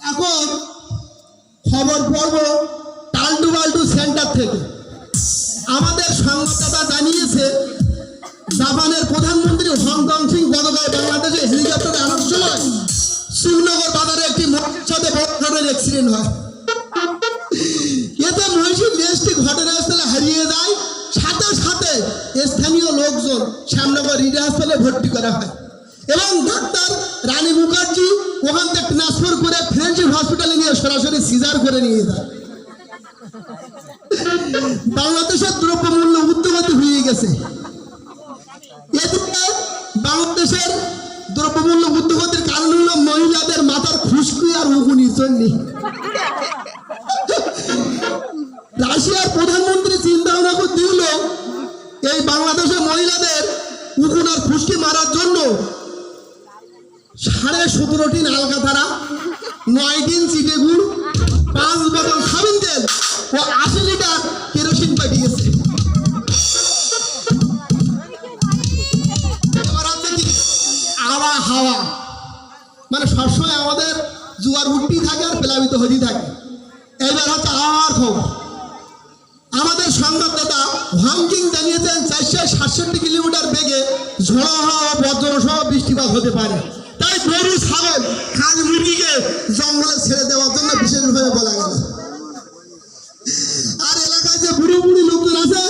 এখন খবর পড়ব টালটু বাল্টু সেন্টার থেকে। আমাদের সংবাদদাতা জানিয়েছে জাপানের প্রধানমন্ত্রী হংকং সিং গতকাল বাংলাদেশে হেলিকপ্টারে আনার সময় শিবনগর বাজারে একটি মহিষের সাথে বড় ধরনের অ্যাক্সিডেন্ট হয়। এতে মহিষীর লেজটি ঘটনাস্থলে হারিয়ে যায়। সাথে সাথে স্থানীয় লোকজন শ্যামনগর রিডা হাসপাতালে ভর্তি করা হয় এবং ডাক্তার রানী মুখার্জি ওখান থেকে ট্রান্সফার করে ফ্রেন্ডশিপ হসপিটালে নিয়ে সরাসরি সিজার করে নিয়ে যায়। বাংলাদেশের দ্রব্যমূল্য ঊর্ধ্বগতি হয়ে গেছে। এদিকে বাংলাদেশের দ্রব্যমূল্য ঊর্ধ্বগতির কারণ হলো মহিলাদের মাথার খুশকি আর উকুনির জন্য। রাশিয়ার প্রধানমন্ত্রী চিন্তা ভাবনা করতে হলো এই বাংলাদেশের মহিলাদের উকুন আর খুশকি মারার জন্য 17.5 আলকাতারা, 9 চিটে গুড়, 5 বোতল সাবিন তেল ও 80 লিটার কেরোসিন পাঠিয়েছে। এবার আছে কি হাওয়া, মানে সবসময় আমাদের জোয়ার উঠতেই থাকে আর প্লাবিত হতেই থাকে। এবার হচ্ছে আবার খবর। আমাদের সংবাদদাতা হংকিং জানিয়েছেন 467 কিলোমিটার বেগে ঝোড়ো হাওয়া বজ্রসহ বৃষ্টিপাত হতে পারে। তাই গরু, ছাগল, হাঁস, মুরগিকে জঙ্গলে ছেড়ে দেওয়ার জন্য বিশেষভাবে বলা গেল। আর এলাকায় যে বুড়ো বুড়ি লোকজন আছে